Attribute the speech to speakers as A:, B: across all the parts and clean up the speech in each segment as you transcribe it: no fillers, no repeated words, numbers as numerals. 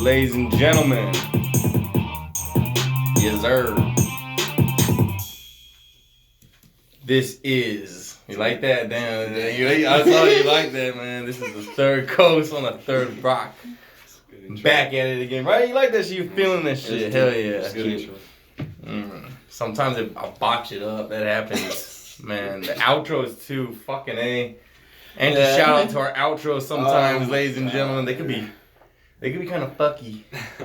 A: ladies and gentlemen. Yes, sir. This is. You like that? Damn. I saw you like that, man. This is the third coast on the third rock. Back at it again. Right? You like that shit? You feeling that shit? Hell yeah. Sometimes I botch it up. That happens. Man, the outro is too fucking A. And to shout out to our outro sometimes, ladies and gentlemen. They could be kind of fucky.
B: Oh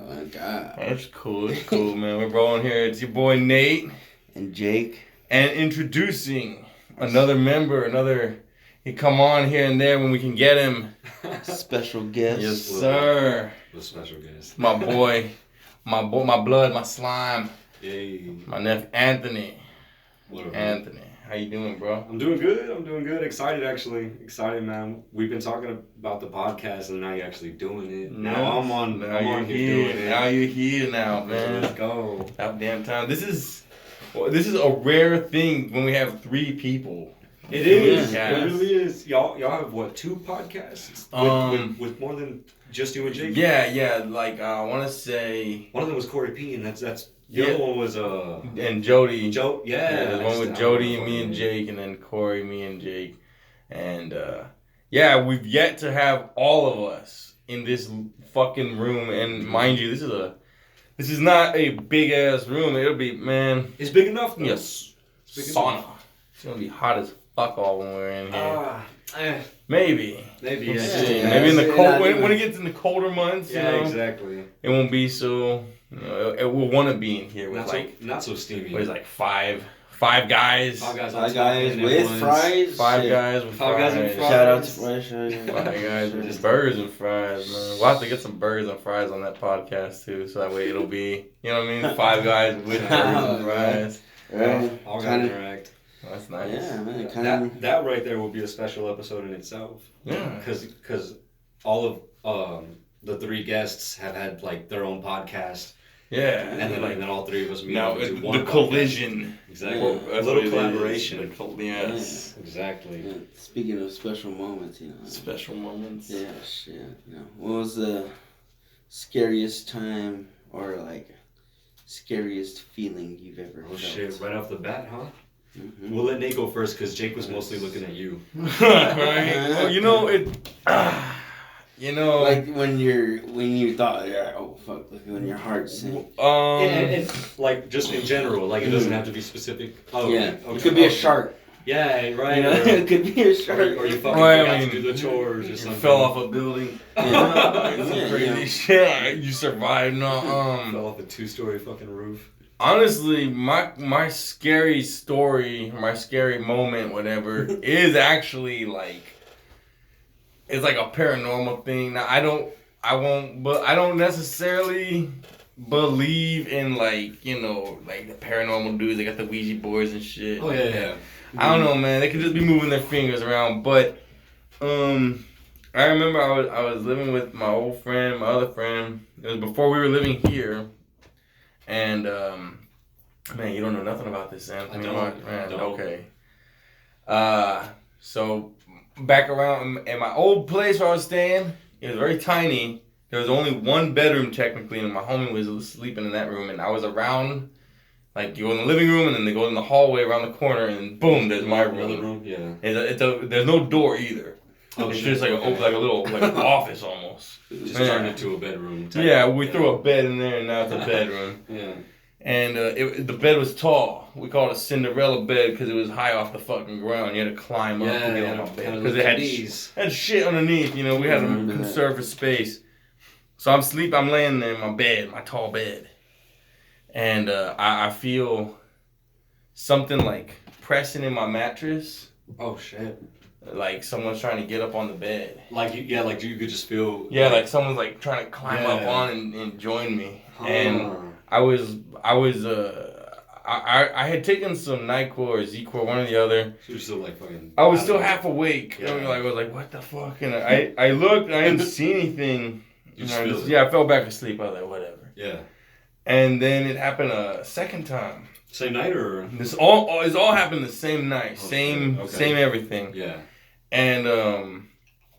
B: my god.
A: That's cool. It's cool, man. We're rolling here. It's your boy Nate.
B: And Jake.
A: And introducing another member, he come on here and there when we can get him.
B: Special guest.
A: Yes, sir.
C: The special guest.
A: My boy, my blood, my slime.
C: Yay.
A: My nephew Anthony.
C: What up,
A: Anthony, how you doing, bro?
C: I'm doing good. Excited, actually. Excited, man. We've been talking about the podcast, and now you're actually doing it. Now I'm on here doing it.
A: Now you're here now, man.
C: Let's go.
A: About damn time. This is a rare thing when we have 3 people.
C: It is.
A: Yeah.
C: It really is. Y'all have what, 2 podcasts with more than just you and Jake?
A: Yeah. Like I want to say
C: one of them was Corey P, and that's the other one was
A: and Jody.
C: Yeah,
A: the one with Jody and me and Jake, and then Corey, me and Jake, and we've yet to have all of us in this fucking room. And mind you, this is not a big ass room. It'll be, man.
C: It's big enough. Though.
A: Yes. Sauna. It's gonna be hot as fuck all when we're in here. Maybe.
C: Maybe.
A: We'll
C: Yeah.
A: see. Maybe in the cold when it gets in the colder months.
C: Yeah,
A: you know,
C: exactly.
A: It won't be so. You know, we'll want to be in here with
C: not so steamy.
A: What is like five guys.
C: Five guys
B: with fries.
A: Five guys with fries.
C: And fries.
B: Shout out to Fresh.
A: 5 guys with just burgers and fries, man. We'll have to get some burgers and fries on that podcast too, so that way it'll be, you know what I mean? 5 guys with burgers and fries.
B: Right.
C: All gotta interact.
A: That's nice.
B: Yeah, man.
C: That right there will be a special episode in itself.
A: Yeah.
C: Because all of the 3 guests have had like their own podcast.
A: Yeah.
C: And then all 3 of us meet
A: now
C: up into one
A: the
C: podcast.
A: collision.
C: Exactly.
A: Well,
C: a little collaboration.
A: Yes.
C: Yeah. Exactly.
B: Yeah. Speaking of special moments,
A: Special moments.
B: Yeah, shit. What was the scariest time or like scariest feeling you've ever felt?
C: Shit, right off the bat, huh?
B: Mm-hmm.
C: We'll let Nate go first because Jake was mostly looking at you.
A: Right. Well,
B: like when you thought, oh fuck, like when your heart sank.
C: And like just in general, like it doesn't have to be specific. Oh
B: yeah, it could be a shark.
C: Yeah, right.
B: It could be a shark.
C: Or you fucking forgot to do the chores or
A: you
C: something.
A: fell off a building. Some crazy shit. You survived. No,
C: fell off a 2-story fucking roof.
A: Honestly, my scary story, my scary moment, whatever, is actually like, it's like a paranormal thing. Now I don't necessarily believe in like, like the paranormal dudes. They got the Ouija boards and shit.
C: Oh yeah.
A: I don't know, man. They could just be moving their fingers around. But I remember I was living with my old friend, my other friend. It was before we were living here. And, man, you don't know nothing about this, Anthony.
C: I don't.
A: Okay. So, back around in my old place where I was staying, it was very tiny. There was only one bedroom, technically, and my homie was sleeping in that room. And I was around, like, you go in the living room, and then they go in the hallway around the corner, and boom, there's my room.
C: Another room, yeah.
A: There's no door either.
C: Oh,
A: it's
C: shit,
A: just like a little office almost.
C: Just turned into a bedroom.
A: Yeah, we threw a bed in there and now it's a bedroom.
C: Yeah.
A: And the bed was tall. We called it a Cinderella bed because it was high off the fucking ground. You had to climb up to get on my bed because it had shit underneath. We had to conserve for space. So I'm laying there in my bed, my tall bed, and I feel something like pressing in my mattress.
C: Oh shit.
A: Like someone's trying to get up on the bed.
C: Like you could just feel.
A: Yeah, like someone's like trying to climb up on and join me. And I had taken some NyQuil or Z-Quil, one or the other.
C: So you're still like fucking.
A: I was still half awake. Yeah. I was like, what the fuck? And I looked and I didn't see anything. I fell back asleep. I was like, whatever.
C: Yeah. And
A: then it happened a second time.
C: Same night or?
A: It's all happened the same night. Same everything.
C: Yeah.
A: And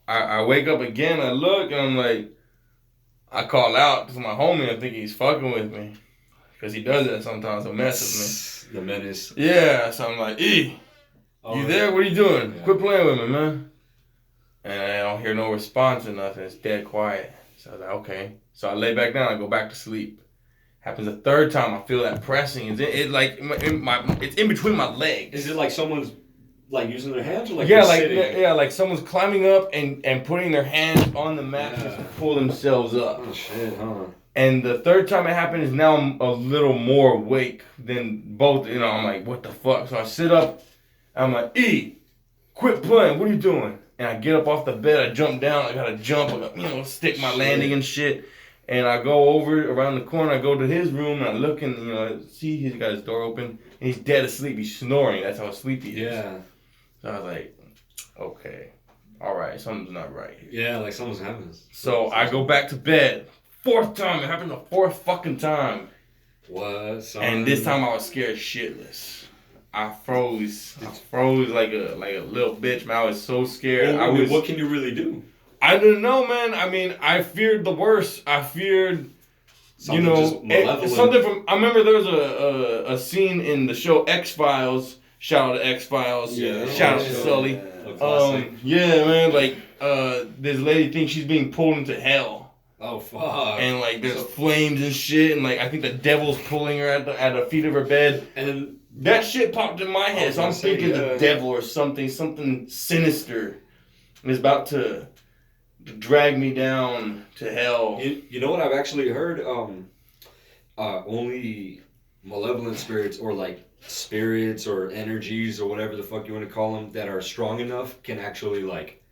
A: I wake up again, I look, and I'm like, I call out to my homie. I think he's fucking with me. Because he does that sometimes. He'll mess with
C: The menace.
A: me. Yeah, so I'm like, E, you there? What are you doing?
C: Yeah.
A: Quit playing with me, man. And I don't hear no response or nothing. It's dead quiet. So I was like, okay. So I lay back down. I go back to sleep. Happens a third time. I feel that pressing. It's in between my legs.
C: Is it like someone's like using their hands or like
A: Yeah,
C: they're
A: like
C: sitting?
A: like someone's climbing up and putting their hands on the mattress to pull themselves up.
C: Oh shit, huh?
A: And the third time it happened is now I'm a little more awake than both. You know, I'm like, what the fuck? So I sit up. I'm like, E, quit playing. What are you doing? And I get up off the bed. I jump down. I gotta jump. I gotta, stick my landing and shit. And I go over around the corner. I go to his room and I look and see he's got his door open and he's dead asleep. He's snoring. That's how sleepy he is.
C: Yeah.
A: So I was like, okay, all right, something's not right here.
C: Yeah, like something's happening.
A: So I go back to bed. Fourth time. It happened the fourth fucking time.
C: What? Son?
A: And this time I was scared shitless. I froze. Like a little bitch, man. I was so scared.
C: Well, what can you really do?
A: I didn't know, man. I mean, I feared the worst. I feared,
C: Something just malevolent.
A: something from. I remember there was a scene in the show X-Files. Shout out to X-Files.
B: Yeah.
A: Shout out to Sully. Yeah, man. Like, this lady thinks she's being pulled into hell.
C: Oh fuck!
A: And like, there's flames and shit, and like, I think the devil's pulling her at the feet of her bed.
C: And
A: that shit popped in my head, so I'm thinking the devil or something sinister is about to drag me down to hell.
C: You know what I've actually heard? Only malevolent spirits or like spirits or energies or whatever the fuck you want to call them that are strong enough can actually like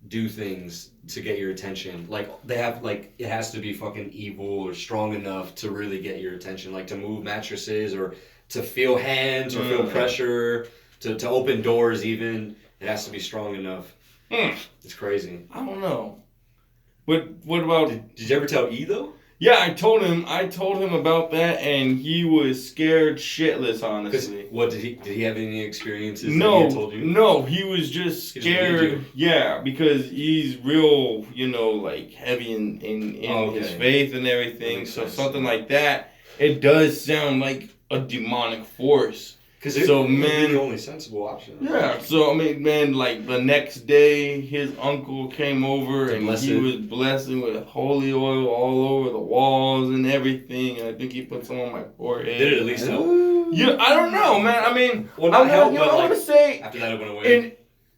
C: do things to get your attention. Like they have like it has to be fucking evil or strong enough to really get your attention. Like to move mattresses or to feel hands or feel pressure to open doors even. It has to be strong enough. It's crazy.
A: I don't know. What about?
C: Did you ever tell E though?
A: Yeah, I told him about that, and he was scared shitless. Honestly,
C: what did he have any experiences?
A: No,
C: that he told you?
A: No, he was just scared. Yeah, because he's real, like heavy in his faith and everything. So something like that, it does sound like a demonic force.
C: Because it would be the only sensible option.
A: Yeah, so I mean, man, like the next day, his uncle came over and he was blessing with holy oil all over the walls and everything. And I think he put some on my forehead.
C: Did it at least help?
A: Yeah, I don't know, man. I mean,
C: well, not help, but
A: I want to say
C: after that it went away.
A: And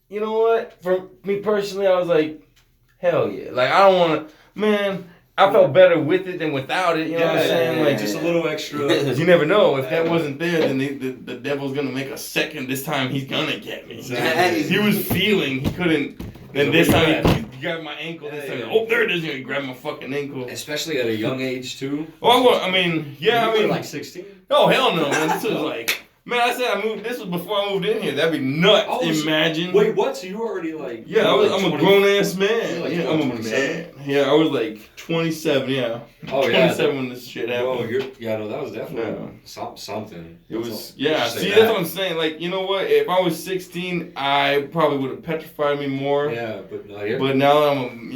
A: you know what? For me personally, I was like, hell yeah. Like I don't want to, man. I felt better with it than without it, you know what I'm saying? Like
C: just a little extra.
A: You never know. If that wasn't there, then the devil's gonna make a second. This time he's gonna get me. He was feeling he couldn't. Then this time he grabbed my ankle. This time, oh, there it is. He grabbed my fucking ankle.
C: Especially at a young age too.
A: Oh, I mean, yeah,
C: you were like 16.
A: Oh hell no, man. This was like. Man, I said I moved. This was before I moved in here. That'd be nuts. Imagine.
C: Wait, what? So you were already like?
A: Yeah, I'm a grown ass man.
C: Like
A: I'm a man. Yeah, I was like 27. Yeah.
C: Oh yeah.
A: 27 when this shit happened.
C: No, that was definitely something.
A: It was. Yeah. See, that's what I'm saying. Like, you know what? If I was 16, I probably would have petrified me more.
C: Yeah, but no,
A: But now I'm,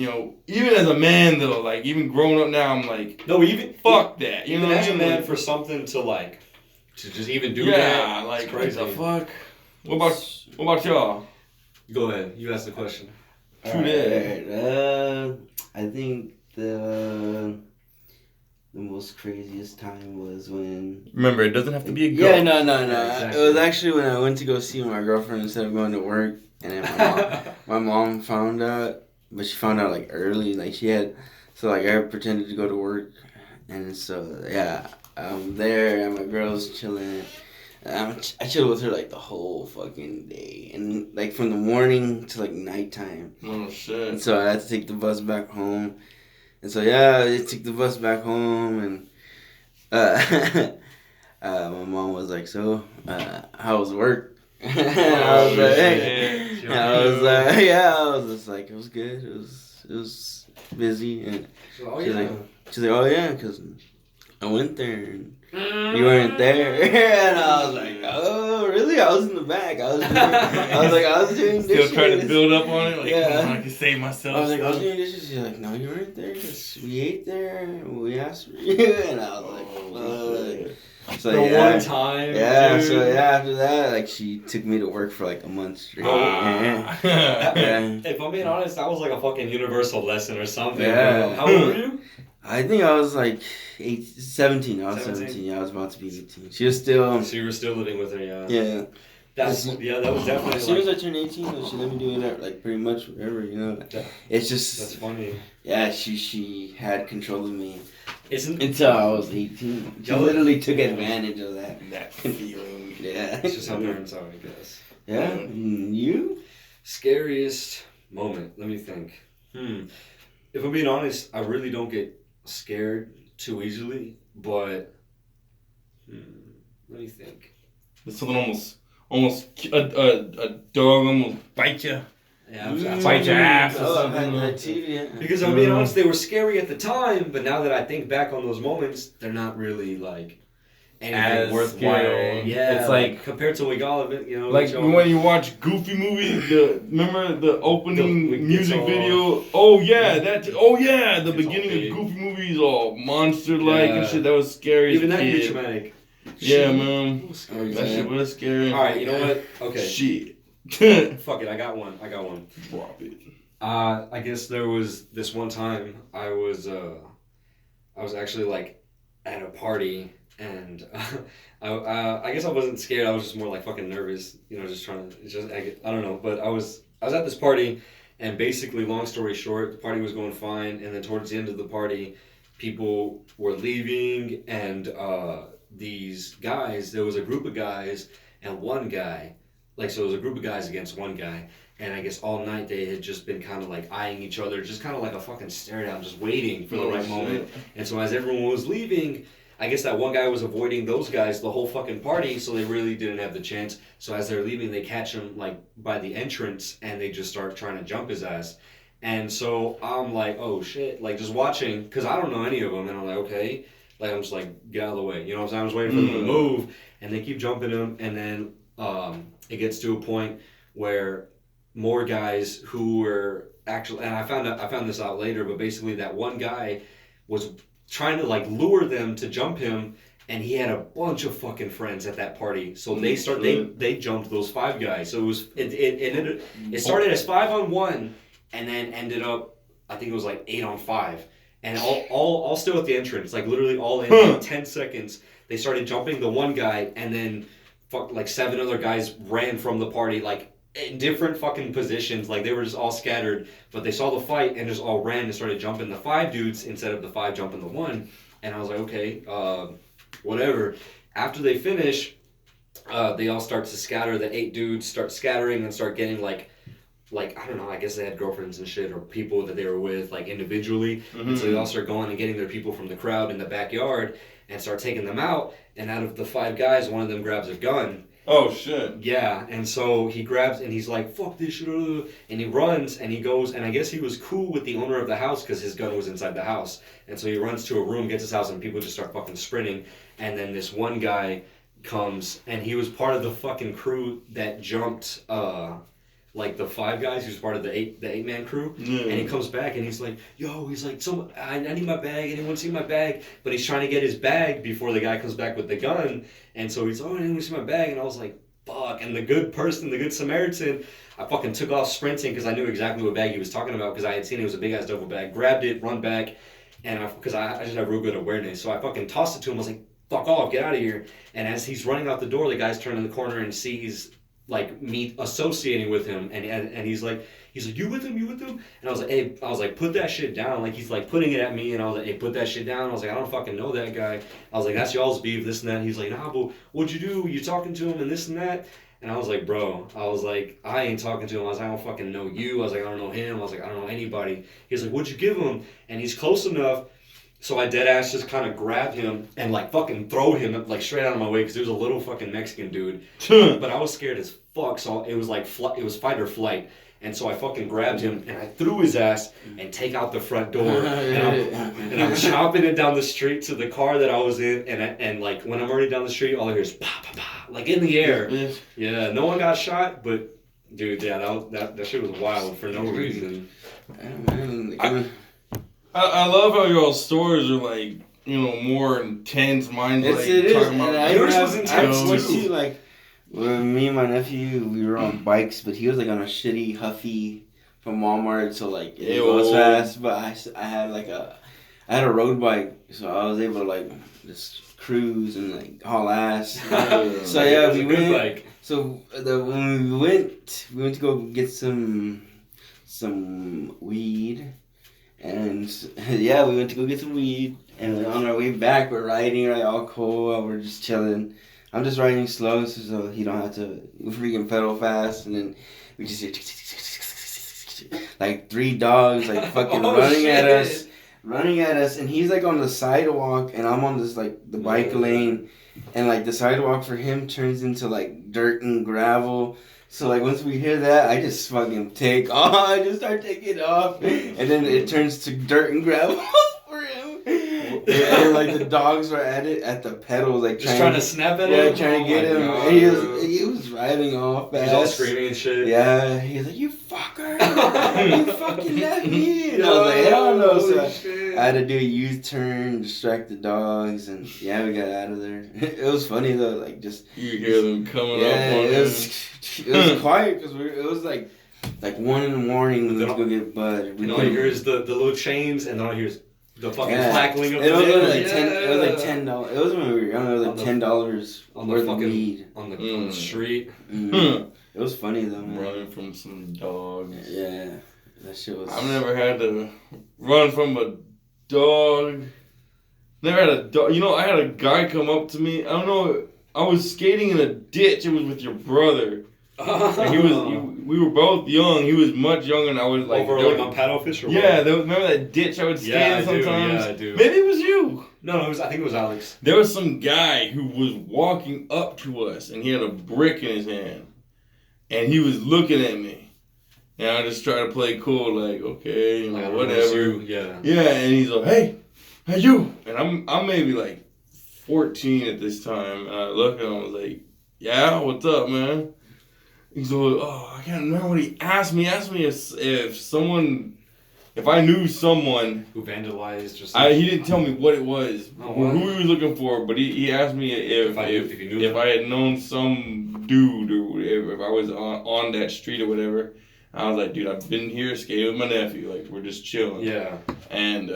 A: even as a man though, like even growing up now, I'm like,
C: no, even
A: fuck that. You know,
C: as a man for something to like. To just even do that,
A: yeah, like crazy. What the fuck? What about y'all?
C: Go ahead. You ask the question.
B: Right. I think the most craziest time was when.
A: Remember, it doesn't have to be a go.
B: Yeah, no. Exactly. It was actually when I went to go see my girlfriend instead of going to work, and then my mom found out, but she found out like early, like she had. So like I pretended to go to work, and so yeah. I'm there and my girl's chilling. I chilled with her like the whole fucking day, and like from the morning to like nighttime.
A: Oh shit!
B: And so I had to take the bus back home, and so yeah, I took the bus back home, and my mom was like, "So, how was work?" I was just like, it was good. It was busy, and she's like, oh yeah, because I went there and you weren't there. And I was like, oh, really? Literally, I was in the back. I was doing
A: Still
B: dishes.
A: trying to build up on it. Like,
B: Yeah.
A: come on, I can save myself.
B: I was doing dishes. She's like, no, you weren't there because we ate there. We asked for you. And I was like, fuck. So,
C: The
B: yeah.
C: one time.
B: Yeah,
C: dude.
B: so yeah, after that, like, she took me to work for like a month straight.
A: Ah.
B: Yeah.
C: If I'm being honest, that was like a fucking universal lesson or something.
B: Yeah.
C: Bro. How old were you?
B: I think I was like 17. I was 17. Yeah, I was about to be 18. She was still.
C: So you were still living with her, yeah.
B: Yeah.
C: That was definitely.
B: As soon as
C: Like,
B: I turned 18, though, she let me do it like pretty much whatever, you know.
C: Yeah.
B: It's just.
C: that's funny.
B: Yeah, she had control of me
C: Isn't
B: until I was 18. She
C: Yo-
B: literally took advantage of that.
A: That feeling.
B: Yeah.
C: it's just how parents are, I guess.
B: Yeah. You?
C: Scariest moment. Let me think. If I'm being honest, I really don't get scared too easily, but let me think.
A: There's something almost a dog almost bite you.
C: Yeah,
A: Bite your ass or
B: Oh, I've
A: something.
B: had that too, yeah.
C: because I'm being honest, they were scary at the time, but now that I think back on those moments, they're not really like anything
A: As
C: worthwhile.
A: scary.
C: Yeah,
A: It's like-
C: compared to what all of it, you know.
A: Like
C: y'all-
A: when you watch Goofy movies, remember the opening
C: The
A: music
C: guitar.
A: video? Oh yeah, the
C: It's all
A: beginning
C: big.
A: of Goofy movies, all monster-like and
C: Yeah.
A: shit. That was scary
C: even
A: as a
C: that can be
A: kid.
C: traumatic.
A: Yeah,
C: Shit.
A: man. That shit was scary.
C: All right, you know what? Okay,
A: Shit.
C: fuck it. I got one.
A: Drop it.
C: I guess there was this one time I was actually like at a party and I guess I wasn't scared. I was just more like fucking nervous, you know, just trying to I don't know. But I was at this party and basically, long story short, the party was going fine, and then towards the end of the party, people were leaving, and these guys, there was a group of guys and one guy, like, so it was a group of guys against one guy. And I guess all night they had just been kind of like eyeing each other, just kind of like a fucking stare down, just waiting for the right moment. And so as everyone was leaving, I guess that one guy was avoiding those guys the whole fucking party, so they really didn't have the chance. So as they're leaving, they catch him like by the entrance, and they just start trying to jump his ass. And so I'm like, oh shit, like just watching, because I don't know any of them, and I'm like, okay. Like I'm just like, get out of the way. You know what I'm saying? I was waiting for them to move, and they keep jumping him, and then it gets to a point where more guys who were actually, and I found this out later, but basically that one guy was trying to like lure them to jump him, and he had a bunch of fucking friends at that party, so they jumped those 5 guys. So it started as 5-on-1, and then ended up, I think it was like 8-on-5, and all still at the entrance, like literally all in 10 seconds. They started jumping the one guy, and then like 7 other guys ran from the party, like in different fucking positions, like they were just all scattered, but they saw the fight and just all ran and started jumping the 5 dudes instead of the 5 jumping the 1. And I was like, okay, whatever. After they finish, they all start to scatter. The 8 dudes start scattering and start getting like I don't know, I guess they had girlfriends and shit, or people that they were with like individually. And so they all start going and getting their people from the crowd in the backyard and start taking them out. And out of the 5 guys, one of them grabs a gun.
A: Oh shit.
C: Yeah, and so he grabs and he's like, fuck this shit, and he runs and he goes, and I guess he was cool with the owner of the house because his gun was inside the house. And so he runs to a room, gets his house, and people just start fucking sprinting. And then this one guy comes, and he was part of the fucking crew that jumped like the 5 guys. He was part of the 8-man crew.
A: Yeah.
C: And he comes back and he's like, yo, he's like, I need my bag. Anyone see my bag? But he's trying to get his bag before the guy comes back with the gun. And so he's, oh, anyone see my bag? And I was like, fuck. And the good person, the good Samaritan, I fucking took off sprinting because I knew exactly what bag he was talking about, because I had seen it was a big ass duffel bag. Grabbed it, run back, and because I just have real good awareness. So I fucking tossed it to him. I was like, fuck off, get out of here. And as he's running out the door, the guy's turning the corner and sees like me associating with him, and he's like, you with him? And I was like, hey, put that shit down. Like, he's like putting it at me, and I was like, hey, put that shit down. I was like, I don't fucking know that guy. I was like, that's y'all's beef, this and that. And he's like, nah, but what'd you do? You talking to him and this and that? And I was like, bro, I ain't talking to him. I was like, I don't fucking know you. I was like, I don't know him. I was like, I don't know anybody. He's like, what'd you give him? And he's close enough. So I dead ass just kind of grabbed him and like fucking throw him like straight out of my way, because he was a little fucking Mexican dude. But I was scared as fuck, so it was like it was fight or flight. And so I fucking grabbed him and I threw his ass and take out the front door. And I'm chopping it down the street to the car that I was in. And like when I'm already down the street, all I hear is pa pa pa, like in the air.
A: Yeah.
C: Yeah, no one got shot, but dude, yeah, that shit was wild for no reason.
A: I love how y'all stories are like, you know, more intense. Mine's like
B: It is.
A: talking
B: And
A: about
C: yours was intense,
B: I went
C: too.
B: to, like, when me and my nephew, we were on bikes, but he was like on a shitty Huffy from Walmart, so like it goes
A: Ew.
B: fast. But I had like I had a road bike, so I was able to like just cruise and like haul ass. So
C: It
B: yeah,
C: was
B: we
C: a good
B: went.
C: bike.
B: So when we went to go get some weed, and yeah, we went to go get some weed, and on our way back, we're riding right all cool, we're just chilling. I'm just riding slow so he don't have to freaking pedal fast, and then we just hear like 3 dogs like fucking
C: Oh,
B: running
C: shit.
B: at us, and he's like on the sidewalk, and I'm on this like the bike lane, and like the sidewalk for him turns into like dirt and gravel. So like once we hear that, I just fucking take off. I just start taking off, and then it turns to dirt and gravel for him. And like the dogs were at the pedals, like
C: Just trying to snap at
B: yeah,
C: him.
B: trying to get
C: Oh my
B: him.
C: God.
B: And he was riding off fast.
C: He's all screaming and shit.
B: Yeah, he was like, "You fucker! You fucking left me!" And I was like, "Hell no!" So
C: shit.
B: I had to do a U-turn, distract the dogs, and yeah, we got out of there. It was funny though, like just
A: You hear them coming
B: yeah,
A: up on
B: it was quiet because it was like 1 in the morning when we went to go get bud.
C: And all you hear is the little chains, and all you hear is the fucking
B: Yeah.
C: crackling of
B: It
C: the
B: was
C: nails.
B: like $10. It was like $10. It was when we were young. It was like $10
C: on the
B: worth of
C: fucking-
B: weed.
C: on the street.
B: Mm. It was funny though, man.
A: running from some dogs.
B: Yeah, that shit was.
A: I've never had to run from a dog. Never had a dog. You know, I had a guy come up to me. I don't know. I was skating in a ditch. It was with your brother. And we were both young. He was much younger, and I was like,
C: Over like on paddlefish or what?
A: yeah. Remember that ditch I would skate
C: Yeah,
A: in
C: I do,
A: sometimes?
C: yeah, I do.
A: Maybe it was you.
C: No, I think it was Alex.
A: There was some guy who was walking up to us, and he had a brick in his hand, and he was looking at me. And I just tried to play cool, like, okay, you know,
C: Like, I don't know, it's
A: whatever.
C: you, yeah.
A: Yeah, and he's like, hey you. And I'm maybe like 14 at this time, and I look at him, I was like, yeah, what's up, man? He's like, oh, I can't remember what he asked me. He asked me if I knew someone.
C: Who vandalized or
A: He
C: something.
A: didn't tell me what it was,
C: Oh,
A: who
C: what?
A: he was looking for, but he asked me if
C: you knew
A: if
C: them.
A: I had known some dude or whatever, if I was on that street or whatever. I was like, dude, I've been here skating with my nephew, like we're just chilling.
C: Yeah.
A: And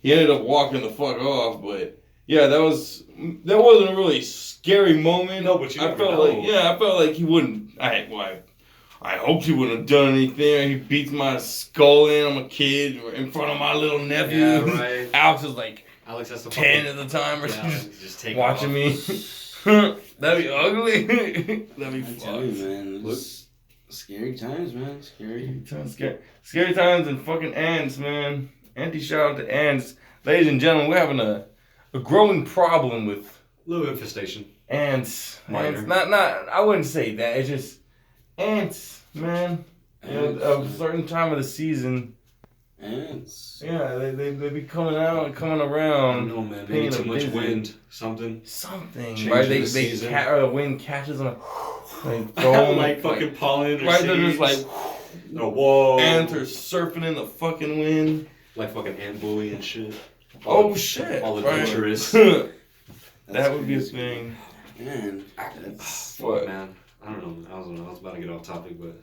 A: he ended up walking the fuck off, but yeah, that wasn't a really scary moment.
C: No, but you
A: I
C: never
A: felt
C: know.
A: I felt like he wouldn't. I hoped he wouldn't have done anything. He beats my skull in. I'm a kid in front of my little nephew.
C: Yeah, right.
A: Alex was like
C: Alex has to
A: 10 at the time or
C: yeah,
A: something,
C: just take
A: watching
C: off.
A: me. That'd be ugly. That'd be
B: I tell you,
A: fucked.
B: man. It's scary times, man. Scary.
A: Scary times and fucking ants, man. Shout out to ants. Ladies and gentlemen, we're having a growing problem with
C: Little infestation.
A: ants.
C: Minor.
A: Ants. Not I wouldn't say that. It's just ants, man. You know,
B: Ants,
A: a certain time of the season.
B: Ants.
A: Yeah, they be coming out and coming
C: I don't
A: around.
C: know, man.
A: Paying
C: Maybe too
A: a
C: much
A: visit.
C: wind. Something.
A: Something.
C: Changing
A: Right?
C: the
A: They
C: season.
A: or the wind catches them. Like throwing
C: like fucking pollen or
A: right, they're just
C: seeds.
A: like
C: Oh, whoa.
A: ants are surfing in the fucking wind.
C: Like fucking ant bully and shit.
A: Oh shit!
C: All
A: right.
C: adventurous.
A: That would be a
B: crazy.
A: thing.
B: Man, that's
A: What?
C: Man, I don't know. I was about to get off topic, but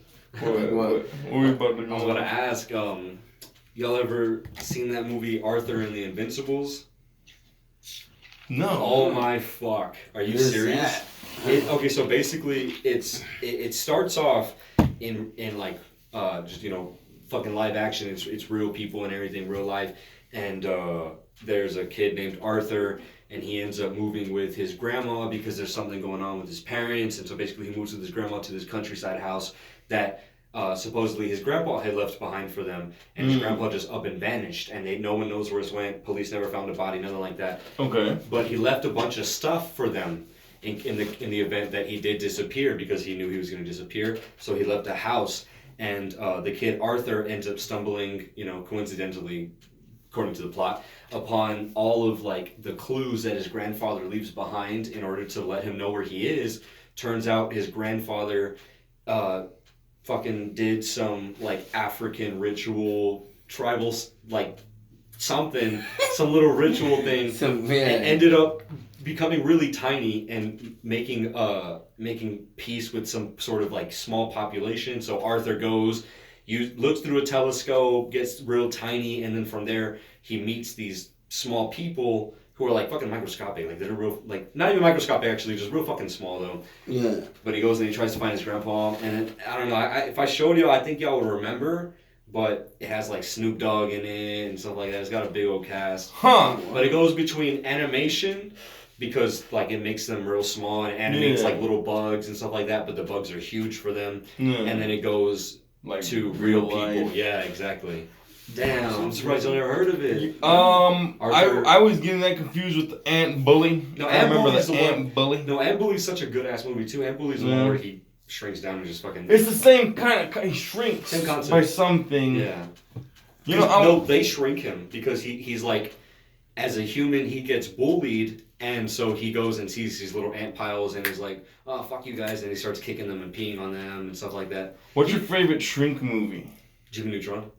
A: What we about to
C: I
A: go?
C: was about to ask. Y'all ever seen that movie Arthur and the Invincibles?
A: No.
C: Oh my fuck! Are you
B: What is
C: serious?
B: that?
C: Okay, so basically, it starts off in like just fucking live action. It's real people and everything, real life, and there's a kid named Arthur, and he ends up moving with his grandma because there's something going on with his parents, and so basically he moves with his grandma to this countryside house that supposedly his grandpa had left behind for them, and his grandpa just up and vanished, and no one knows where it went. Police never found a body, nothing like that.
A: Okay.
C: But he left a bunch of stuff for them in the event that he did disappear, because he knew he was going to disappear. So he left a house, and the kid Arthur ends up stumbling, coincidentally, according to the plot, upon all of like the clues that his grandfather leaves behind in order to let him know where he is. Turns out his grandfather fucking did some like African ritual, tribal like something, some little ritual thing, and ended up becoming really tiny and making peace with some sort of like small population. So Arthur goes, looks through a telescope, gets real tiny, and then from there he meets these small people who are like fucking microscopic, like they're real, like not even microscopic actually, just real fucking small though.
B: Yeah.
C: But he goes and he tries to find his grandpa, and I don't know. If I showed you, I think y'all would remember. But it has like Snoop Dogg in it and stuff like that. It's got a big old cast.
A: Huh.
C: But it goes between animation, because like it makes them real small and animates like little bugs and stuff like that. But the bugs are huge for them.
A: Yeah.
C: And then it goes
A: like
C: to real people.
A: life.
C: Yeah, exactly. Damn, I'm surprised you never heard of it.
A: Arthur. I was getting that confused with the Ant Bully.
C: No,
A: I remember
C: Bully's
A: the Ant Bully.
C: No, Ant Bully's such a good ass movie too. Ant Bully's the one where he shrinks down and just fucking.
A: It's the same kind of. He shrinks
C: Same concept.
A: by something.
C: Yeah.
A: You know,
C: they shrink him because he's like, as a human, he gets bullied, and so he goes and sees these little ant piles, and he's like, "Oh, fuck you guys," and he starts kicking them and peeing on them and stuff like that.
A: What's your favorite shrink movie?
C: Jimmy Neutron.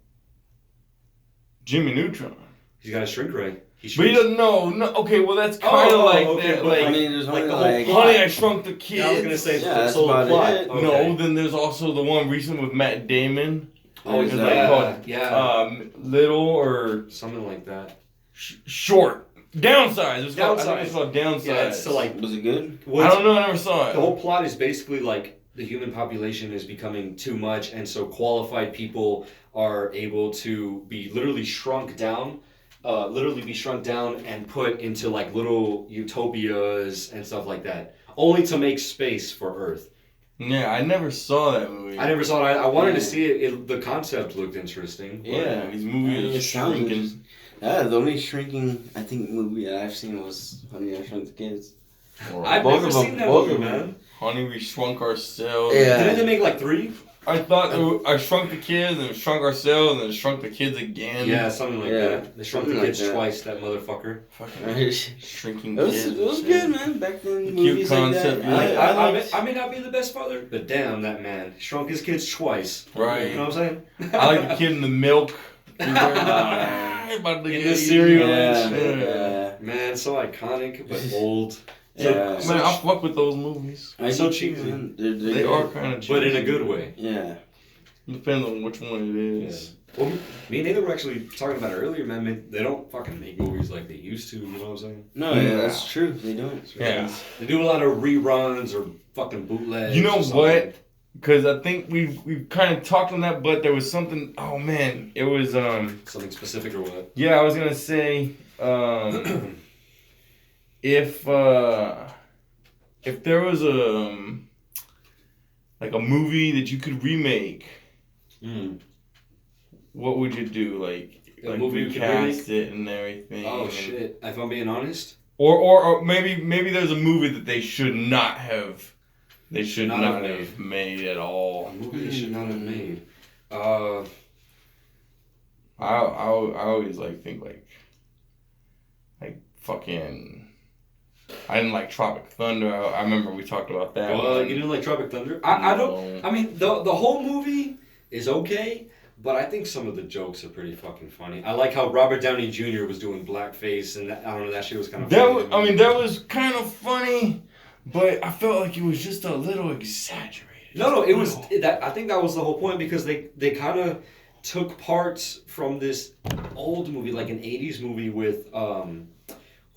A: Jimmy Neutron.
C: He's got a shrink ray.
A: But he doesn't know. No, okay, well that's kind of like
C: okay,
A: that.
C: but
A: Like,
B: I mean, there's
C: like
B: only
C: the whole
B: like
C: plot.
A: Honey, I Shrunk the Kids.
C: Yeah, I was gonna say
B: Yeah, that's
C: the
B: about
C: plot.
B: it.
C: Okay.
A: No, then there's also the one recent with Matt Damon.
C: Oh,
A: It's
C: yeah,
A: like called
C: yeah.
A: Little or
C: Something like that.
A: Short. Downsize. It's called, I think
C: Downsize.
A: it's called Downsize.
C: Yeah, it's to like.
B: Was it good?
A: I don't know. I never saw it.
C: The whole plot is basically like the human population is becoming too much, and so qualified people are able to be literally shrunk down. And put into like little utopias and stuff like that, only to make space for Earth.
A: Yeah, I never saw that movie.
C: I never saw it. I wanted to see it. The concept looked interesting.
A: Yeah, these movies are shrinking.
B: The only shrinking I think movie that I've seen was Honey, I Shrunk the Kids.
C: I've
B: Both
C: never
B: of them,
C: seen that
B: both
C: movie,
B: of them.
C: man.
A: Honey, we shrunk ourselves.
B: Yeah.
C: Didn't they make like 3?
A: I thought I shrunk the kids and shrunk ourselves and shrunk the kids again.
C: Yeah, something like that. They shrunk the
B: Something
C: kids
B: like that.
C: twice. That motherfucker.
A: Fucking shrinking
B: It
A: kids.
B: was good, man. Back then,
A: Cute
B: movies
A: concept,
B: like that.
A: yeah.
C: I may not be the best father, but damn, that man shrunk his kids twice.
A: Right.
C: You know what I'm saying?
A: I like the kid in the milk.
C: In the cereal and
B: Yeah.
C: Man, so iconic but old.
B: Yeah.
A: Man, I fuck with those movies.
C: So cheesy.
B: Man.
A: They are kind of cheesy.
C: But in a good way.
B: Yeah.
A: Depends on which one it is.
C: Well, me and Nathan were actually talking about it earlier, man. They don't fucking make movies like they used to, you know what I'm saying?
B: No, yeah, that's true. They don't.
A: Yeah.
C: They do a lot of reruns or fucking bootlegs.
A: You know
C: or something.
A: what? Because I think we've kind of talked on that, but there was something. Oh man, it was
C: Something specific or what?
A: Yeah, I was gonna say if there was like a movie that you could remake, what would you do? Like
C: A movie you could
A: recast
C: remake?
A: it and everything.
C: Oh
A: and,
C: shit! If I'm being honest,
A: or maybe there's a movie that they should not have. They should
C: Not
A: not
C: have
A: have made at all.
C: a movie they should not have made.
A: I always think fucking. I didn't like Tropic Thunder. I remember we talked about that.
C: You didn't like Tropic Thunder? I don't.
A: No.
C: I mean, the whole movie is okay, but I think some of the jokes are pretty fucking funny. I like how Robert Downey Jr. was doing blackface, and I don't know, that shit was kind of funny.
A: That was kind of funny, but I felt like it was just a little exaggerated.
C: No, it was that. I think that was the whole point, because they kind of took parts from this old movie, like an '80s movie with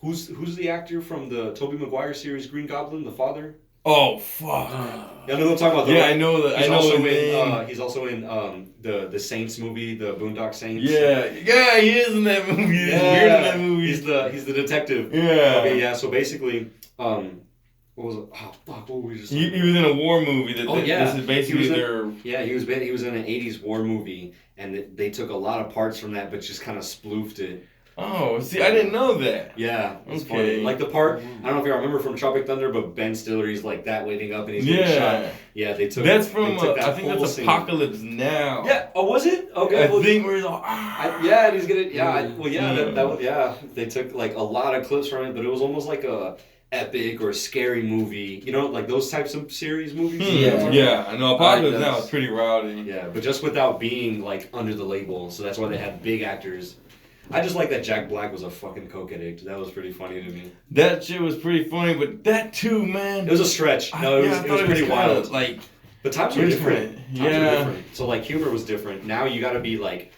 C: who's the actor from the Tobey Maguire series, Green Goblin, the father.
A: Oh fuck!
C: You know what I'm talking about?
A: Yeah, I know that. I know the name.
C: He's also in the Saints movie, the Boondock Saints.
A: Yeah, he is in that movie. He's weird in that movie.
C: He's the detective.
A: Yeah.
C: Okay, yeah. So basically, what was it? Oh fuck! What were we just?
A: He was in a war movie. This is basically
C: he was in an '80s war movie, and they took a lot of parts from that, but just kind of spoofed it.
A: Oh, see, I didn't know that.
C: Yeah, it's
A: Okay.
C: funny. Like the part, I don't know if you remember from Tropic Thunder, but Ben Stiller's like that waiting up and he's getting shot.
A: Yeah.
C: Yeah, they took.
A: That's from,
C: they took that
A: I think
C: whole
A: that's
C: scene.
A: Apocalypse Now.
C: Yeah. Oh, was it? Okay.
A: I
C: well,
A: think where he's all,
C: yeah, and he's gonna. Yeah.
B: Mm.
C: Well, yeah. That was. Yeah. They took like a lot of clips from it, but it was almost like a epic or scary movie. You know, like those types of series movies.
A: Yeah, I know. Apocalypse
B: Alright,
A: Now is pretty rowdy.
C: Yeah, but just without being like under the label, so that's why they had big actors. I just like that Jack Black was a fucking coke addict. That was pretty funny to me.
A: That shit was pretty funny, but that too, man.
C: It was a stretch. No, it
A: I
C: was
A: thought
C: pretty
A: kinda,
C: wild.
A: Like,
C: But times were different. Times were
A: Yeah.
C: different. So like humor was different. Now you got to be like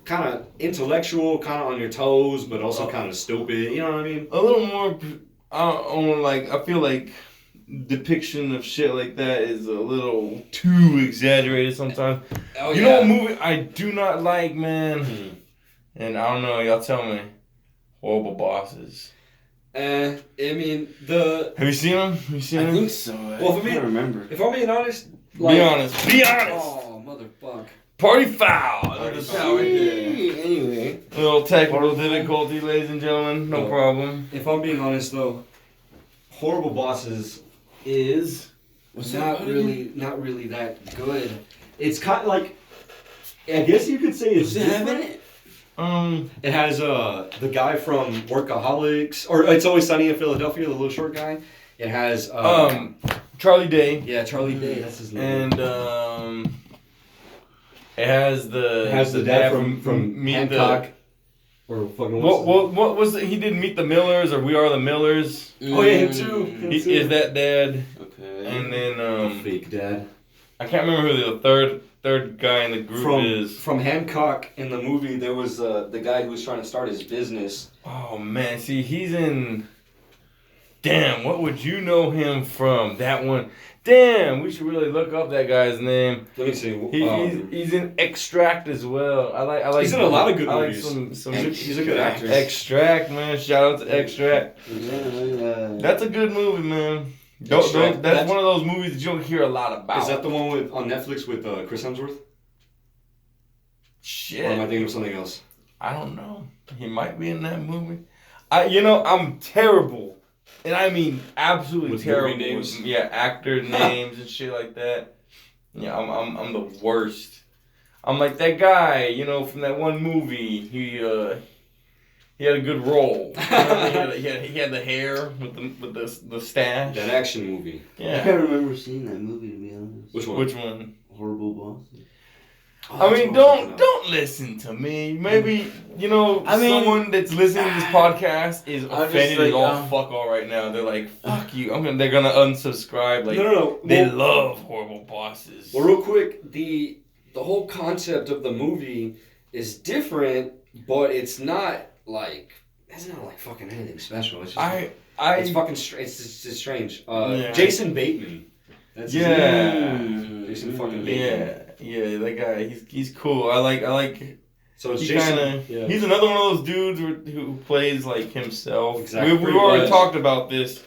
C: kind of intellectual, kind of on your toes, but also kind of stupid. You know what I mean?
A: a little more. I feel like depiction of shit like that is a little too exaggerated sometimes.
C: Oh,
A: You know what movie I do not like, man?
C: Mhm.
A: And I don't know, y'all tell me. Horrible Bosses.
C: I mean the.
A: Have you seen them? Have you seen
B: I
A: them?
B: think so.
C: Well, for
B: I
C: me-
B: can't remember.
C: If I'm being honest,
A: Be honest. Be honest.
C: Oh motherfuck.
A: Party foul.
C: Party
A: That's
C: foul.
A: how it is.
B: Anyway.
A: Little technical difficulty, ladies and gentlemen. No
C: No.
A: problem.
C: If I'm being honest though, Horrible Bosses is
B: What's that
C: not
B: about
C: really that good. It's kind of like, I guess you could say it's
B: Does it have in
C: different.
B: it?
C: It has the guy from Workaholics, or It's Always Sunny in Philadelphia, the little short guy. It has
A: Charlie Day.
C: yeah, Charlie Day, that's his name.
A: And it has the
C: dad from
A: Meet
C: Hancock. Or fucking
A: what was it? He did Meet the Millers or We Are the Millers.
C: Oh yeah, him too. Him
A: He
C: too.
A: is that dad.
B: Okay.
A: And then
C: fake dad.
A: I can't remember who the third guy in the group is.
C: From Hancock in the movie, there was the guy who was trying to start his business.
A: Oh man, see he's in. Damn, what would you know him from? That one. Damn, we should really look up that guy's name.
C: Let me see.
A: He's in Extract as well. I like.
C: He's in a lot of good
A: I like
C: movies.
A: some
C: He's a good actor.
A: Extract, man. Shout out to Extract. That's a good movie, man.
C: Extract,
A: That's one of those movies that you don't hear a lot about.
C: Is that the one on Netflix with Chris Hemsworth?
A: Shit?
C: Or am I thinking of something else?
A: I don't know. He might be in that movie. I'm terrible, and I mean absolutely
C: With
A: terrible.
C: movie names?
A: With, actor names and shit like that. Yeah, I'm the worst. I'm like that guy, from that one movie. He had a good role. He had the hair with the stash.
C: That action movie.
B: I
A: Yeah.
B: can't remember seeing that movie, to be honest.
C: Which one?
A: Which one?
B: Horrible Bosses.
C: Oh,
A: I mean,
C: that's what I'm thinking of.
A: don't listen to me. Maybe
B: I mean-
A: someone that's listening to this podcast is
B: I'm just
A: offended
B: like,
A: as all fuck all right now. They're like, "Fuck you!" They're gonna unsubscribe. Like,
C: No.
A: they
C: Well,
A: love Horrible Bosses.
C: well, real quick, the whole concept of the movie is different, but it's not like fucking anything special. It's just it's fucking it's just strange.
A: Yeah.
C: Jason Bateman. That's his
A: Yeah.
C: name. Jason fucking Bateman.
A: Yeah, that guy. He's cool. I like.
C: So it's
A: He
C: Jason.
A: kind of.
C: Yeah.
A: He's another one of those dudes who plays like himself.
C: Exactly,
A: We've
C: pretty
A: already
C: much.
A: talked about this.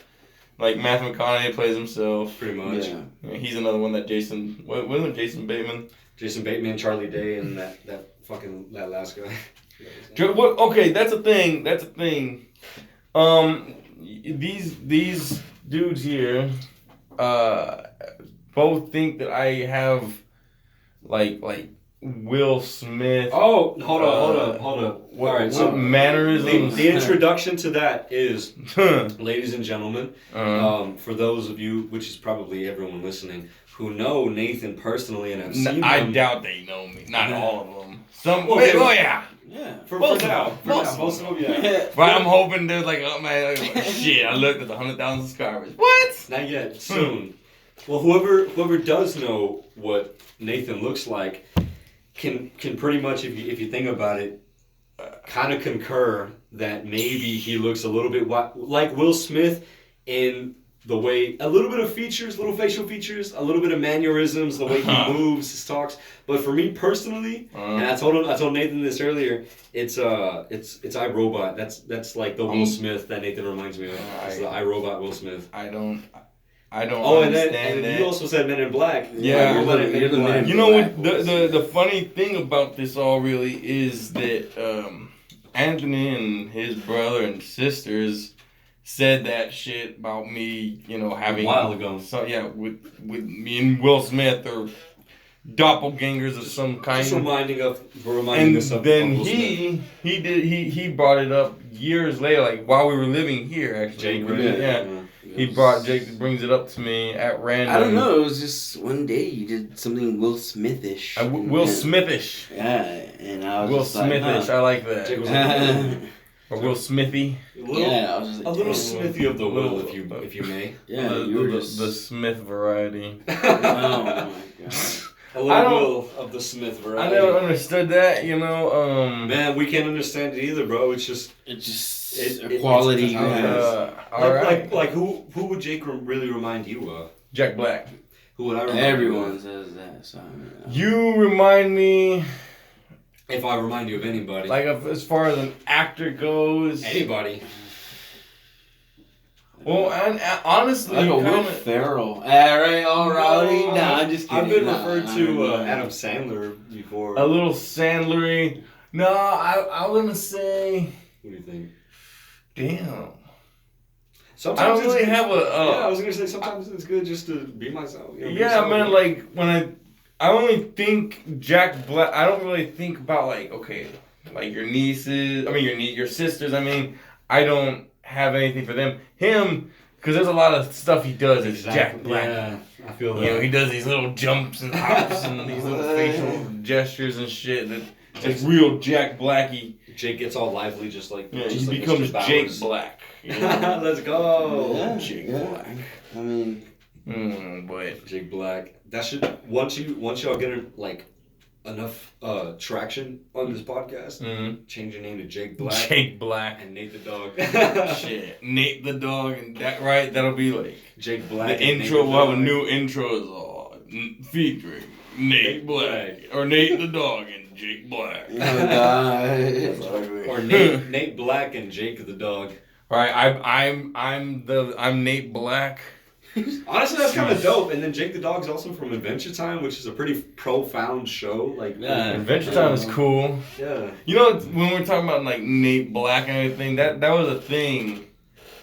A: Like Matthew McConaughey plays himself.
C: Pretty much.
B: Yeah.
A: Yeah, he's another one that Jason. Wasn't it Jason Bateman?
C: Jason Bateman, Charlie Day, and that last guy.
A: Okay, that's a thing. That's a thing. These dudes here, both think that I have, like Will Smith.
C: Oh, hold up.
A: What,
C: All right,
A: what
C: so
A: mannerisms?
C: the introduction to that is, ladies and gentlemen,
A: Uh,
C: for those of you, which is probably everyone listening, who know Nathan personally and have seen
A: I
C: him.
A: doubt they know me. Not all of them. Some.
C: Well,
A: Wait,
C: they-
A: oh yeah.
B: Yeah.
C: For
A: Most
C: now,
A: of them.
C: most of them, yeah.
A: But I'm hoping they're like, oh man, shit. I looked at the 100,000 subscribers. What?
C: Not yet. Soon. Well, whoever does know what Nathan looks like can pretty much, if you think about it, kind of concur that maybe he looks a little bit like Will Smith in the way, a little bit of features, little facial features, a little bit of mannerisms, the way he moves, his talks. But for me personally, and I told Nathan this earlier, it's iRobot. That's like the Will Smith that Nathan reminds me of. It's the iRobot Will Smith.
A: I don't
C: Oh, and
A: understand
C: then
A: that.
C: you also said Men in Black.
A: Yeah.
C: You're letting Men in Black.
A: You know what? The funny thing about this all really is that Anthony and his brother and sisters said that shit about me, having
C: A while ago.
A: So yeah, with me and Will Smith or doppelgangers of some kind.
C: Just reminding
A: and
C: us of
A: then
C: Will Smith.
A: he brought it up years later, like while we were living here. Actually,
C: Jake,
A: yeah. He brings it up to me at random.
B: I don't know. It was just one day you did something Will Smithish.
A: Will Smithish.
B: Yeah, and I was
A: Will
B: just
A: Smithish. I like that.
C: Jake was
A: Or Will Smithy.
B: Yeah, I was just like,
C: a little
B: damn.
C: Smithy of the will, if you may.
B: Yeah,
A: the,
B: you were
A: the,
B: just
A: the Smith variety.
B: Oh my god.
C: A little will of the Smith
A: I
C: variety.
A: never understood that.
C: Man, we can't understand it either, bro. It's just
B: Equality.
C: like who would Jake really remind you of?
A: Jack Black.
C: Who would I remind you
B: Everyone
C: of?
B: says that. So,
A: You remind me,
C: If I remind you of anybody.
A: like, as far as an actor goes.
C: Anybody.
A: Well, and honestly,
B: like a Will
A: kinda-
B: Ferrell. Alright, all rowdy. Nah, I'm just kidding.
C: I've been
B: Nah,
C: referred
B: I
C: to
B: don't know.
C: Adam Sandler before.
A: a little Sandlery. No, I'm gonna say,
C: What do you think?
A: damn.
C: Sometimes
A: I don't
C: it's
A: really
C: good-
A: have a.
C: yeah, I was gonna say sometimes it's good just to be myself. Be
A: Yeah,
C: yourself.
A: man. Like when I only think Jack Black. I don't really think about like like your nieces. I mean your sisters. I mean I don't have anything for them. Him, because there's a lot of stuff he does as Jack Black.
C: Yeah, I feel that.
A: He does these little jumps and hops and these little facial gestures and shit that just real Jack Blacky.
C: Jake gets all lively, just like
A: Yeah,
C: just
A: he
C: like
A: becomes
C: Mr.
A: Jake
C: Bowers.
A: Black.
C: Let's go,
B: Yeah,
A: Jake
B: yeah.
A: Black.
B: I mean,
A: But
C: Jake Black. That should once y'all get like enough traction on this podcast, change your name to Jake Black
A: Jake Black.
C: and Nate the Dog.
A: Shit, Nate the dog, and that'll be like
C: Jake Black.
A: the
C: and Nate
A: intro.
C: the
A: We'll have a
C: Dog.
A: new intro is all featuring Nate Black or Nate the dog and Jake Black.
B: oh god.
C: Or Nate Black and Jake the Dog.
A: All right, I'm Nate Black.
C: Honestly, that's kind of dope. And then Jake the Dog's also from Adventure Time, which is a pretty profound show. Like,
B: Yeah.
A: Adventure Time is cool.
C: yeah.
A: You know when we're talking about like Nate Black and everything, that was a thing.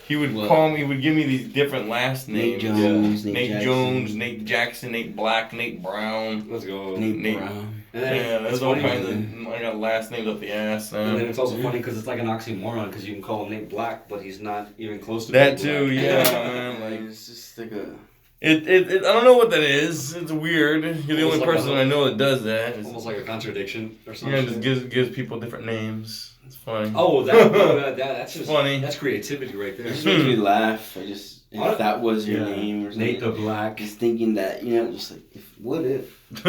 A: He would call me. He would give me these different last names.
B: Nate Jones,
A: Nate
B: Jackson.
A: Jones, Nate Jackson, Nate Black, Nate Brown.
C: Let's go.
B: Nate Brown.
C: And then
A: Yeah,
C: it's
A: there's all
C: funny.
A: kinds of. I got last names up the ass.
C: And then
A: Man.
C: it's also funny because it's like an oxymoron because you can call him Nate Black, but he's not even close to
A: That
C: Nate
A: too,
C: Black.
A: yeah, man. Like
B: It's just like a.
A: it. I don't know what that is. It's weird. You're the
C: Almost
A: only
C: like
A: person
C: a-
A: I know that does that. It's,
C: Almost like a contradiction or
A: yeah,
C: something.
A: just gives people different names. It's funny.
C: Oh, that's just
A: Funny.
C: That's creativity right there.
B: It just makes me laugh. If that was your
C: Yeah.
B: name or something.
C: Nate the Black.
B: Just thinking that, just like, what if?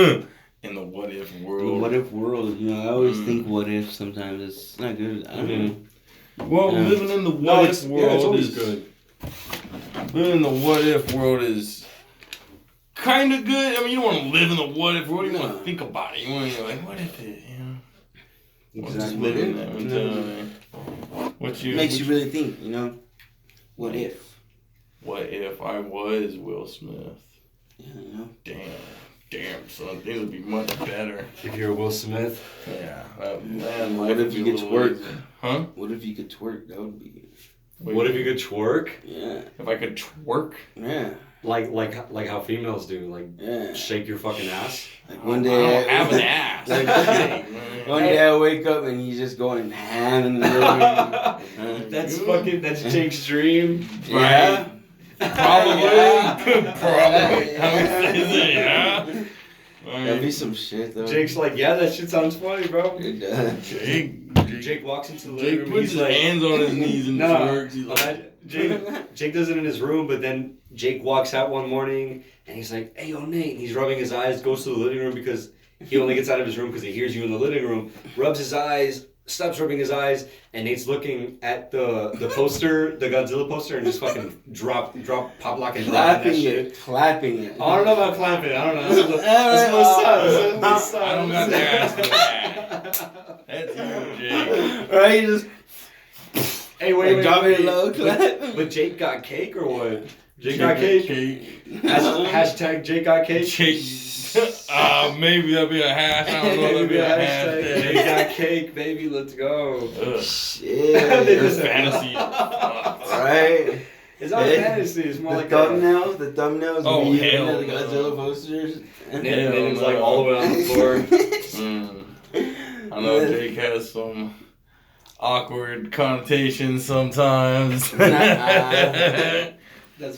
A: In the what if
B: In the
A: world.
B: what if world, I always think what if sometimes. It's not good. I don't know.
A: Well,
B: Yeah.
A: living in the
C: No,
A: what
C: it's
A: if world
C: it's always
A: is
C: good.
A: living in the what if world is kind of good. I mean, you don't want to live in the what if world. You want to
B: No.
A: think about it. You want to like, what if it? Just
B: Exactly.
A: live in that mentality. What you
B: Makes you
A: what
B: really think, what if?
A: What if I was Will Smith?
B: Yeah,
A: Damn, son, things would be much better.
C: If you're Will Smith,
A: Yeah, man.
B: What
A: life
B: if
A: would
B: you
A: be a
B: could
A: little
B: twerk?
A: easier. Huh?
B: What if you could twerk? That would be.
C: what if you could twerk
B: Yeah,
A: If I could twerk?
B: yeah,
C: like how females do, like
B: yeah.
C: shake your fucking ass?
B: Like one
A: I
B: day,
A: don't have an ass.
B: Like,
A: Shit, man.
B: one day I wake up and he's just going ham in the living room.
C: That's Jake's dream.
B: Yeah.
A: Probably.
B: Yeah.
A: Probably. How is it? Yeah.
B: That'd be some shit though.
C: Jake's like, yeah, that shit sounds funny, bro.
B: It does.
C: Jake walks into the living
A: Jake
C: room.
A: puts
C: He's
A: his
C: like,
A: hands on his knees and
C: No.
A: twerks. He's like,
C: Jake does it in his room, but then Jake walks out one morning and he's like, "Hey, yo, Nate." And he's rubbing his eyes, goes to the living room because he only gets out of his room because he hears you in the living room. Rubs his eyes, stops rubbing his eyes, and Nate's looking at the poster, the Godzilla poster, and just fucking drop, pop lock and drop that shit.
B: Clapping it.
C: I don't know about clapping. I don't know. That's what's up. That's
A: I don't got the ass for that. That's you, Jake.
B: Right, you just
C: Hey, wait,
B: drop it
C: wait.
B: low, clap.
C: But Jake got cake or what? Jake got cake.
A: Cake.
C: Hashtag Jake got cake.
A: Jake. Maybe that'll be a hash. I don't know. That'll be a hash.
C: They got cake, baby. Let's go.
A: Ugh.
B: Shit.
A: This fantasy.
B: Right?
C: It's not fantasy. It's more
B: The
C: like
B: thumbnails. The thumbnails.
A: Oh,
B: me
A: hell
B: and the
A: no.
B: Godzilla posters.
C: Nathan's like all the way on the floor.
A: I know Jake has some awkward connotations sometimes.
C: That's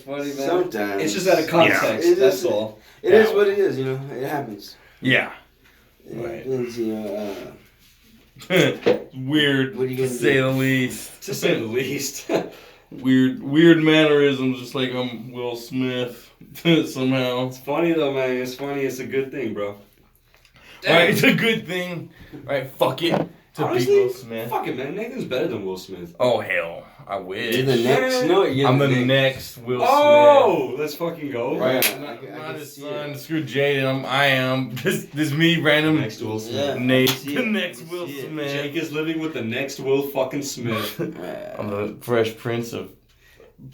C: funny, man.
B: Sometimes.
C: It's just out of context.
B: Yeah.
C: That's all.
B: It is what it is, you know. It happens.
A: Yeah.
B: It
A: Right.
B: happens, you know.
A: Weird,
B: What are you
A: to
B: gonna
A: say
B: do?
A: the least.
C: To say the least.
A: Weird mannerisms, just like I'm Will Smith somehow.
C: It's funny though, man. It's funny. It's a good thing, bro.
A: Right, it's a good thing. Right, fuck it. To
C: Honestly,
A: be Will Smith.
C: fuck it, man. Nathan's better than Will Smith.
A: Oh hell, I wish.
B: You're the next. No, you're
A: I'm the
B: next.
A: next Will Smith.
C: Oh, let's fucking go.
B: Right.
A: I'm not,
B: I
A: not
B: can
A: his
B: see
A: son.
B: it.
A: Screw Jaden. I am. This me random.
C: Next Will Smith.
B: Yeah.
A: Nate,
B: see
A: the
B: it.
A: next
B: I
A: Will
B: see it.
A: Smith.
C: Jake is living with the next Will fucking Smith.
A: I'm the Fresh Prince of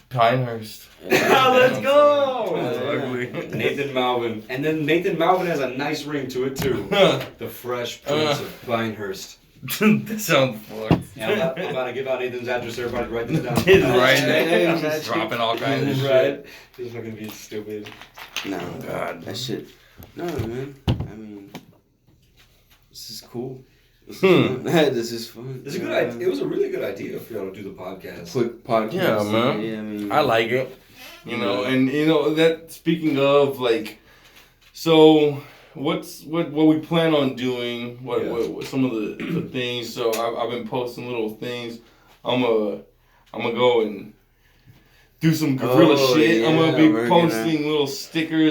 A: Pinehurst.
C: Let's go.
A: That's
B: Yeah.
A: ugly.
C: Nathan Malvin. And then Nathan Malvin has a nice ring to it too. The Fresh Prince of Pinehurst.
A: That sounds fucked.
C: Yeah, I'm about to give out Nathan's address. Everybody write this down.
A: It's right there. I'm just dropping all kinds of shit.
C: Right. This fucking be stupid.
B: No,
A: God.
B: that shit. No, man. I mean, this is cool. This
A: Hmm.
B: is fun.
C: It's a good idea. It was a really good idea for y'all to do the podcast.
B: Quick podcast.
A: Yeah, man.
B: Yeah, I mean,
A: I like it. You know, and you know that. Speaking of, like, so what we plan on doing? What some of the things? So I've been posting little things. I'm gonna go and do some guerrilla
B: Oh,
A: shit. I'm gonna
B: yeah,
A: be
B: we're gonna-
A: posting little stickers